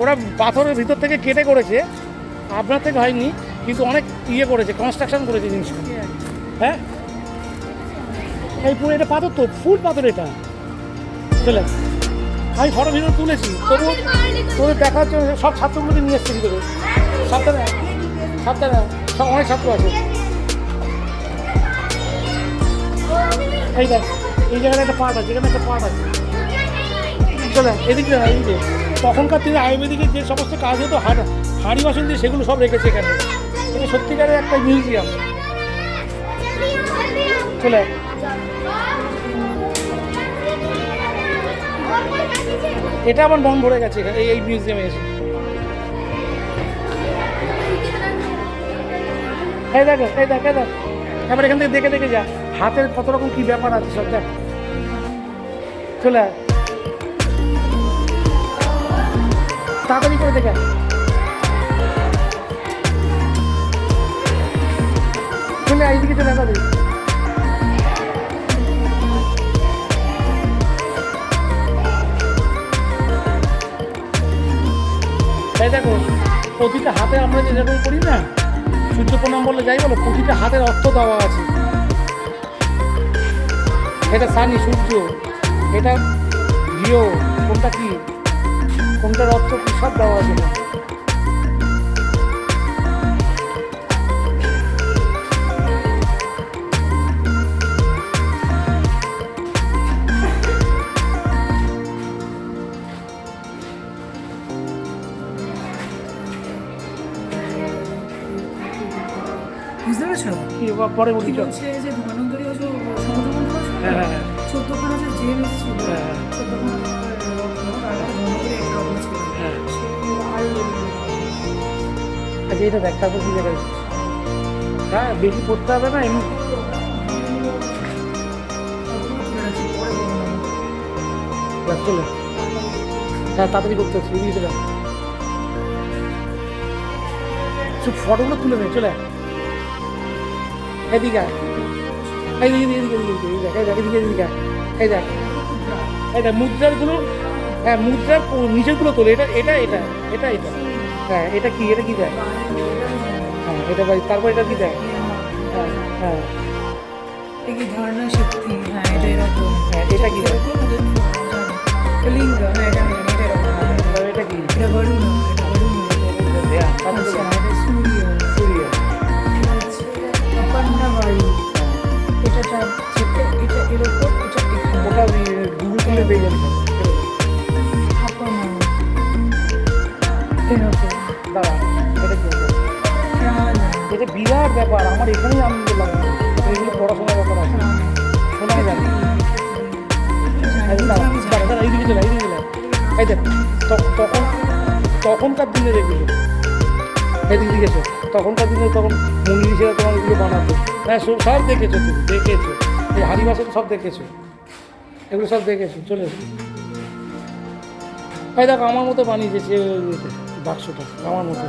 ওরা পাথরের ভিতর থেকে কেটে করেছে, আপনার থেকে হয়নি, কিন্তু অনেক ইয়ে করেছে, কনস্ট্রাকশন করেছে জিনিসটা। হ্যাঁ, এই পুরো এটা পাথর তো, ফুল পাথর এটা। চলে আমি ফটো ভিডিও তুলেছি, তবু তোদের দেখার জন্য সব ছাত্রগুলোকে নিয়ে এসছে ভিতরে। সাবধানে সাবধানে, সব অনেক ছাত্র আছে। এই দেখ, এই জায়গায় একটা পার্ট আছে, এখানে একটা পার্ট আছে। চলে এদিকে এদিকে, তখনকার দিনে আয়ুর্বেদিকের যে সমস্ত কাজ হতো হাঁড়ি বাসন দিয়ে, সেগুলো সব রেখেছে এখানে। এটা সত্যিকারের একটা মিউজিয়াম। চলে এটা আমার মন ভরে গেছে এই মিউজিয়ামে এসে। এই দেখ এই দেখ এই দেখ, এবার এখান থেকে দেখে দেখে যা, হাতের কত রকম কি ব্যাপার আছে সব দেখ। চলে তাড়াতাড়ি করে দেখে, চলে এইদিকে চলে তাড়াতাড়ি। তাই দেখো, প্রতিটা হাতে আমরা যে যেরকম করি না, সূর্য প্রণাম বললে যাই বলো, প্রতিটা হাতের অর্থ দেওয়া আছে। এটা সানি সূর্য, এটা গৃহ, কোনটা কি, কোনটার অর্থ কি, সব দেওয়া আছে না। বুঝতে পেরেছো? কি পরে বলি চল। বলছে যে ধনন্তরী হচ্ছে সমুদ্র বন্ধ আছে, হ্যাঁ 14খানা যে জেল এসেছিল, 14খানা ধনন্তরী একটা রকম ছিল। হ্যাঁ, সে আর আচ্ছা এটা দেখ, তারপর কি দেখা যাচ্ছে। হ্যাঁ, বেশি করতে হবে না, এমনি ব্যাস চলে। হ্যাঁ, তাড়াতাড়ি করতে হচ্ছে, এগিয়ে চলে। সব ফটোগুলো তুলে নেই, চলে এদিকে এইদিকে এদিকে এদিকে এদিকে দেখ, এই দেখ এদিকে এদিকে, এই দেখ এই দেখ মুদ্রারগুলো। হ্যাঁ, মুদ্রার নিচেরগুলো তোলে, এটা এটা এটা এটা এটা হ্যাঁ, এটা কি, এটা কি দেখ। হ্যাঁ, এটা ভাই, তারপর এটা কি দেখ। হ্যাঁ হ্যাঁ, কি ধারণা শক্তি, হ্যাঁ এটা এরকম। হ্যাঁ, এটা কি দেখ। লিঙ্গ, হ্যাঁ এটা জানি, এটা এরকম। এটা কি, এটা বরুণ, এটা বরুণ। আচ্ছা, এটা সূর্য, সূর্য। অপর্ণাবায়ু, এটা এটা এর ওপর, এটা এখানে। ওটা গুগল করলে পেয়ে যাবি সব। অপর্ণা এরকম। দাঁড়া, এটা কি, প্রাণ, এটা বিরাট ব্যাপার, আমার এখানেই আনন্দ লাগবে। এগুলো পড়াশোনার ব্যাপার আছে, শোনাই জানি। এইদিকে চলে, এইদিকে চলে, এই দেখ তখন তখনকার দিনের এগুলো, এদিকে দিকেছো, তখনকার দিনে তখন মন্দির তোমার এগুলো বানাতো। হ্যাঁ, সব দেখেছো, তুমি দেখেছো, এই হাড়ি বাসন সব দেখেছো, এগুলো সব দেখেছো। চলে এই দেখো, আমার মতো বানিয়েছে বাক্সটা, আমার মতো।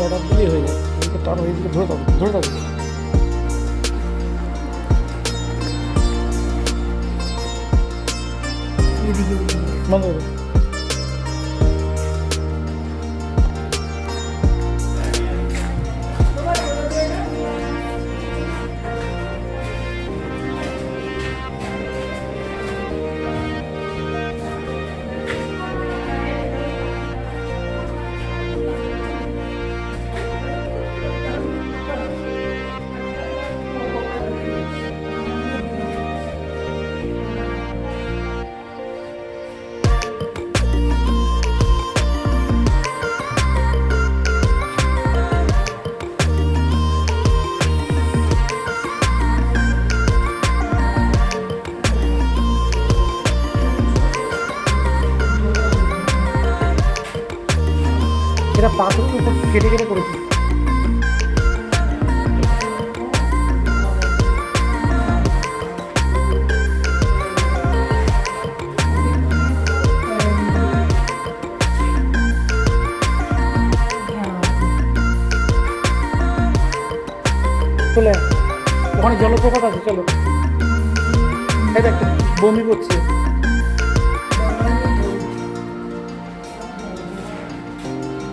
অর্ডার দিলেই হয়ে যায়, এদিকে টানো, এদিকে ধরে থাকো, ধরে থাকো। এদিকে বন্ধ করো। এটা পাথরের উপর কেটে কেটে করেছি। চলে আয়। ওখানে জলপ্রপাত আছে, চলো। এই দেখ বমি করছে।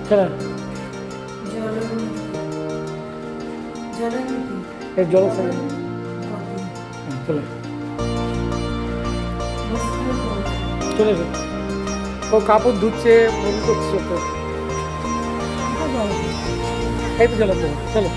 চলে আয়। এই জল চলে চলে গে। ও কাপড় ধুচ্ছে, বমি করছে তো। এই তো চলো চলো।